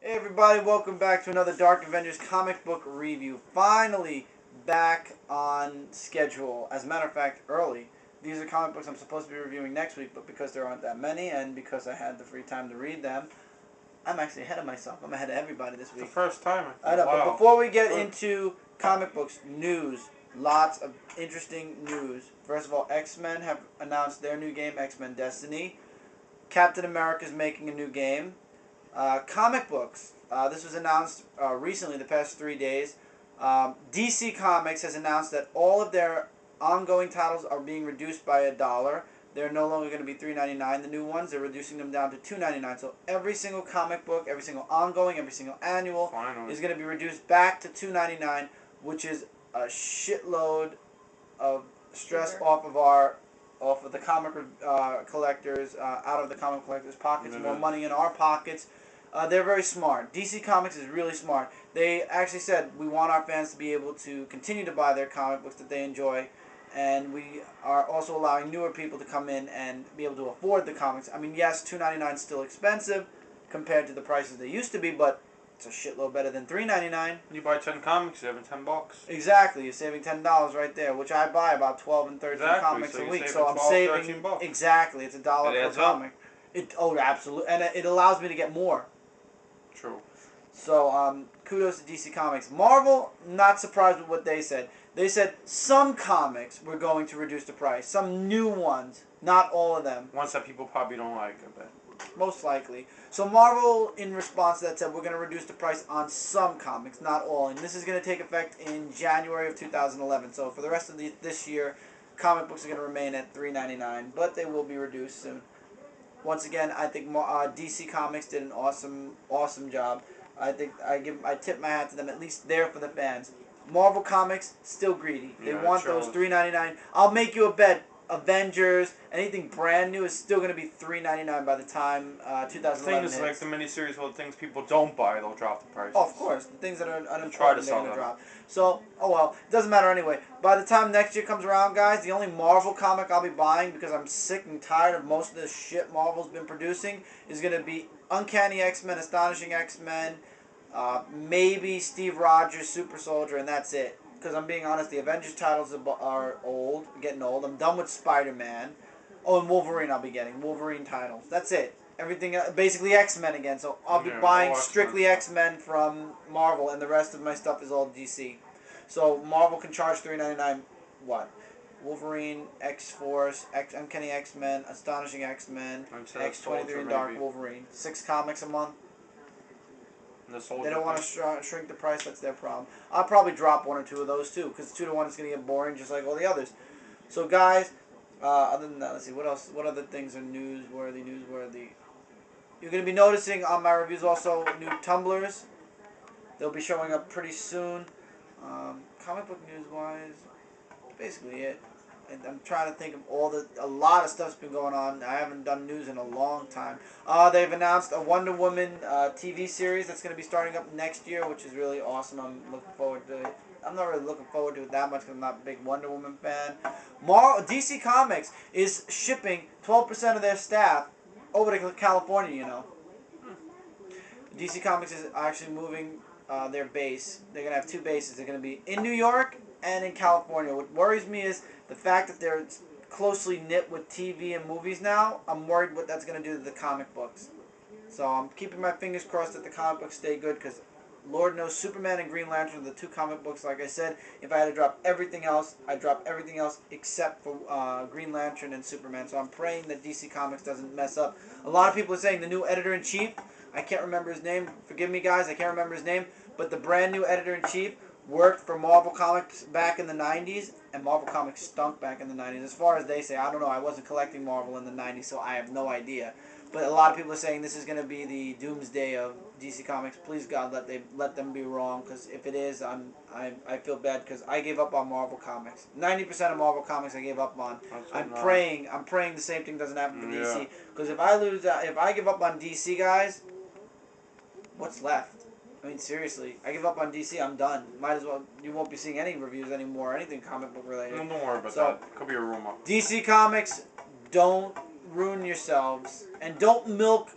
Hey everybody, welcome back to another Dark Avengers comic book review. Finally back on schedule. As a matter of fact, early. These are comic books I'm supposed to be reviewing next week, but because there aren't that many and because I had the free time to read them, I'm actually ahead of myself. I'm ahead of everybody this week. It's the first time. I know, wow. But before we get into comic books, news, lots of interesting news. First of all, X-Men have announced their new game, X-Men Destiny. Captain America's making a new game. Comic books. This was announced recently, the past 3 days. DC Comics has announced that all of their ongoing titles are being reduced by $1. They're no longer going to be $3.99. The new ones, they're reducing them down to $2.99. So every single comic book, every single ongoing, every single annual is going to be reduced back to $2.99, which is a shitload of stress off of the comic collectors, out of the comic collectors' pockets, more money in our pockets. They're very smart. DC Comics is really smart. They actually said, we want our fans to be able to continue to buy their comic books that they enjoy, and we are also allowing newer people to come in and be able to afford the comics. I mean, yes, $2.99 is still expensive compared to the prices they used to be, but it's a shitload better than $3.99. You buy 10 comics, you're saving $10. Exactly, you're saving $10 right there, which I buy about 12 and 13 comics a week. So I'm saving exactly. It's $1 per comic. Absolutely, and it allows me to get more. True. So kudos to DC Comics. Marvel, not surprised with what they said. They said some comics were going to reduce the price, some new ones, not all of them. Ones that people probably don't like, I bet. Most likely. So Marvel, in response to that, said we're going to reduce the price on some comics, not all. And this is going to take effect in January of 2011. So for the rest of this year, comic books are going to remain at $3.99, but they will be reduced soon. Once again, I think DC Comics did an awesome job. I think I tip my hat to them. At least there for the fans. Marvel Comics still greedy. They want those $3.99. I'll make you a bet. Avengers, anything brand new is still going to be $3.99 by the time 2011 The thing is, like the miniseries, well, the things people don't buy, they'll drop the price. Oh, of course. The things that are unimportant, they're going to drop. So, oh well. It doesn't matter anyway. By the time next year comes around, guys, the only Marvel comic I'll be buying, because I'm sick and tired of most of the shit Marvel's been producing, is going to be Uncanny X-Men, Astonishing X-Men, maybe Steve Rogers, Super Soldier, and that's it. Because I'm being honest, the Avengers titles are old, getting old. I'm done with Spider-Man. Oh, and Wolverine I'll be getting. Wolverine titles. That's it. Everything, basically X-Men again. So I'll be buying strictly X-Men from Marvel, and the rest of my stuff is all DC. So Marvel can charge $3.99. What? Wolverine, X-Force, Uncanny X-Men, Astonishing X-Men, X-23 and Dark Wolverine. 6 comics a month. They don't want to shrink the price. That's their problem. I'll probably drop 1 or 2 of those too, because 2 to 1 is going to get boring, just like all the others. So, guys, other than that, let's see what else. What other things are newsworthy? You're going to be noticing on my reviews also new tumblers. They'll be showing up pretty soon. Comic book news wise, basically it. I'm trying to think of a lot of stuff's been going on. I haven't done news in a long time. They've announced a Wonder Woman TV series that's going to be starting up next year, which is really awesome. I'm looking forward to it. I'm not really looking forward to it that much because I'm not a big Wonder Woman fan. DC Comics is shipping 12% of their staff over to California, you know. DC Comics is actually moving their base. They're going to have 2 bases. They're going to be in New York and in California. What worries me is the fact that they're closely knit with TV and movies now. I'm worried what that's going to do to the comic books. So I'm keeping my fingers crossed that the comic books stay good, because Lord knows Superman and Green Lantern are the 2 comic books, like I said. If I had to drop everything else, I'd drop everything else except for Green Lantern and Superman. So I'm praying that DC Comics doesn't mess up. A lot of people are saying the new editor-in-chief, I can't remember his name. Forgive me, guys, I can't remember his name. But the brand new editor-in-chief worked for Marvel Comics back in the 90s, and Marvel Comics stunk back in the 90s. As far as they say, I don't know. I wasn't collecting Marvel in the 90s, so I have no idea. But a lot of people are saying this is going to be the doomsday of DC Comics. Please, God, let them be wrong, because if it is, I feel bad, because I gave up on Marvel Comics. 90% of Marvel Comics I gave up on. I'm praying the same thing doesn't happen to DC, because if I give up on DC, guys, what's left? I mean, seriously, I give up on DC, I'm done. Might as well, you won't be seeing any reviews anymore, anything comic book related. No, don't worry about that. Could be a rumor. DC Comics, don't ruin yourselves, and don't milk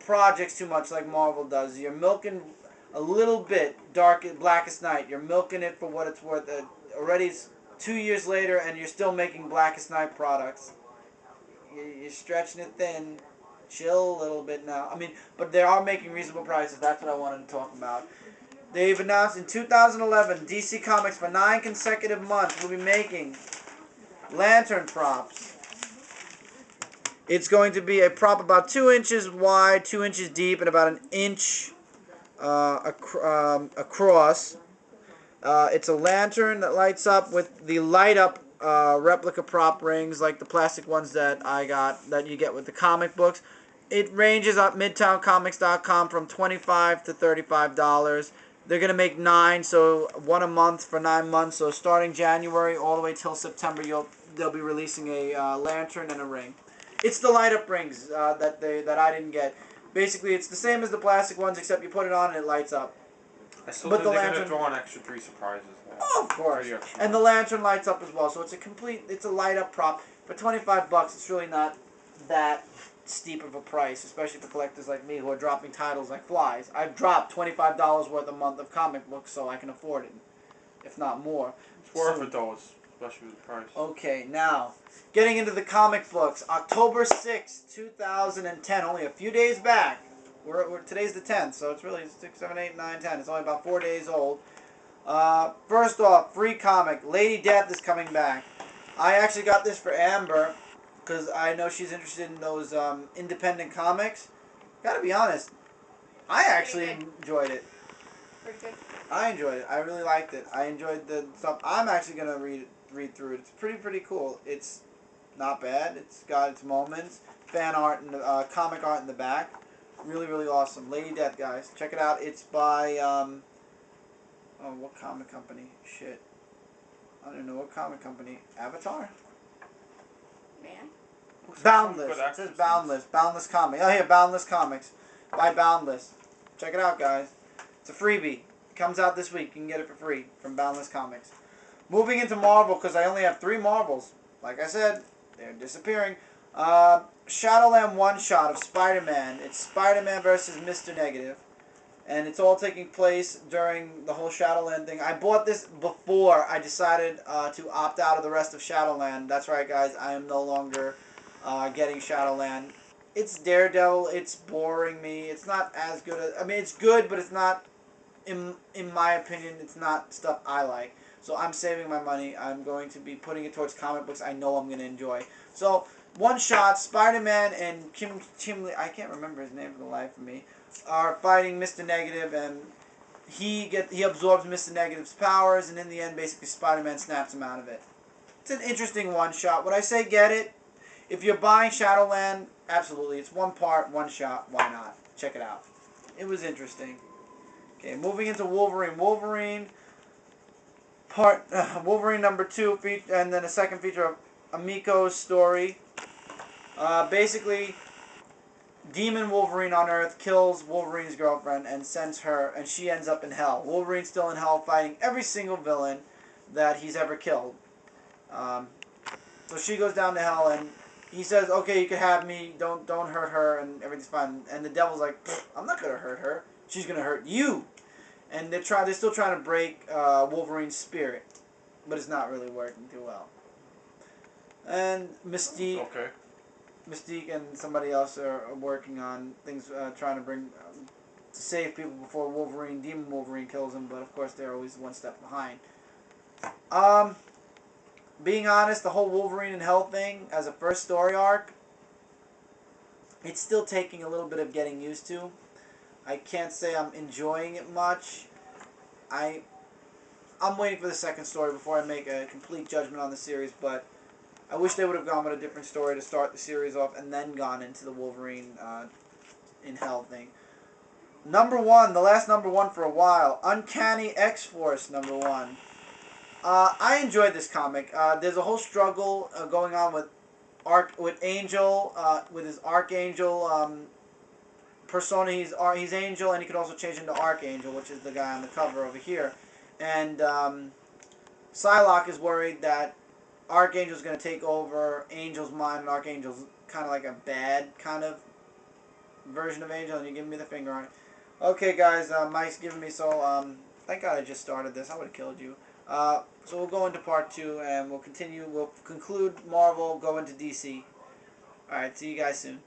projects too much like Marvel does. You're milking a little bit Blackest Night. You're milking it for what it's worth. Already it's 2 years later and you're still making Blackest Night products. You're stretching it thin. Chill a little bit now. I mean, but they are making reasonable prices. That's what I wanted to talk about. They've announced in 2011, DC Comics for 9 consecutive months will be making lantern props. It's going to be a prop about 2 inches wide, 2 inches deep, and about an inch across. It's a lantern that lights up with the light-up replica prop rings, like the plastic ones that I got, that you get with the comic books. It ranges at MidtownComics.com from $25 to $35. They're going to make 9, so 1 a month for 9 months. So starting January all the way till September, they'll be releasing a lantern and a ring. It's the light-up rings that I didn't get. Basically, it's the same as the plastic ones, except you put it on and it lights up. I still think they're going to throw an extra 3 surprises. Oh, of course. And the lantern lights up as well, so it's a light-up prop. For $25, it's really not that steep of a price, especially for collectors like me who are dropping titles like flies. I've dropped $25 worth a month of comic books, so I can afford it, if not more. It's worth it, though, especially with the price. Okay, now, getting into the comic books. October 6th, 2010, only a few days back. Today's the 10th, so it's really 6, 7, 8, 9, 10. It's only about 4 days old. First off, free comic. Lady Death is coming back. I actually got this for Amber because I know she's interested in those independent comics. Gotta be honest, I actually enjoyed it. I enjoyed it. I really liked it. I enjoyed the stuff. I'm actually gonna read through it. It's pretty cool. It's not bad. It's got its moments. Fan art and comic art in the back. Really awesome. Lady Death, guys, check it out. It's by what comic company? Shit, I don't know what comic company. Avatar. Man. Boundless. It says Boundless. Boundless Comics. Oh, here, Boundless Comics by Boundless. Check it out, guys. It's a freebie. It comes out this week. You can get it for free from Boundless Comics. Moving into Marvel, because I only have 3 Marvels. Like I said, they're disappearing. Shadowland one-shot of Spider-Man. It's Spider-Man versus Mr. Negative. And it's all taking place during the whole Shadowland thing. I bought this before I decided to opt out of the rest of Shadowland. That's right, guys. I am no longer getting Shadowland. It's Daredevil. It's boring me. It's not as good as... I mean, it's good, but it's not... In my opinion, it's not stuff I like. So I'm saving my money. I'm going to be putting it towards comic books I know I'm going to enjoy. So, one shot, Spider-Man and Chimley, I can't remember his name for the life of me, are fighting Mr. Negative, and he absorbs Mr. Negative's powers, and in the end, basically, Spider-Man snaps him out of it. It's an interesting one shot. Would I say get it? If you're buying Shadowland, absolutely. It's one part, one shot. Why not? Check it out. It was interesting. Okay, moving into Wolverine. Wolverine number 2, and then a second feature of Amiko's story. Basically, Demon Wolverine on Earth kills Wolverine's girlfriend and sends her, and she ends up in hell. Wolverine's still in hell fighting every single villain that he's ever killed. So she goes down to hell, and he says, "Okay, you can have me. Don't hurt her, and everything's fine." And the devil's like, "I'm not gonna hurt her. She's gonna hurt you." And they're still trying to break Wolverine's spirit, but it's not really working too well. And Mystique and somebody else are working on things, trying to bring to save people before Demon Wolverine kills him. But of course, they're always one step behind. Being honest, the whole Wolverine and Hell thing as a first story arc, it's still taking a little bit of getting used to. I can't say I'm enjoying it much. I'm waiting for the second story before I make a complete judgment on the series, but I wish they would have gone with a different story to start the series off and then gone into the Wolverine in Hell thing. Number 1, the last number 1 for a while, Uncanny X-Force number 1. I enjoyed this comic. There's a whole struggle going on with Angel, with his Archangel persona. He's Angel, and he can also change into Archangel, which is the guy on the cover over here. And Psylocke is worried that Archangel's going to take over Angel's mind, and Archangel's kind of like a bad kind of version of Angel, and you're giving me the finger on it. Okay, guys, Mike's giving me thank God I just started this. I would have killed you. So we'll go into part 2, and we'll continue. We'll conclude Marvel, go into DC. Alright, see you guys soon.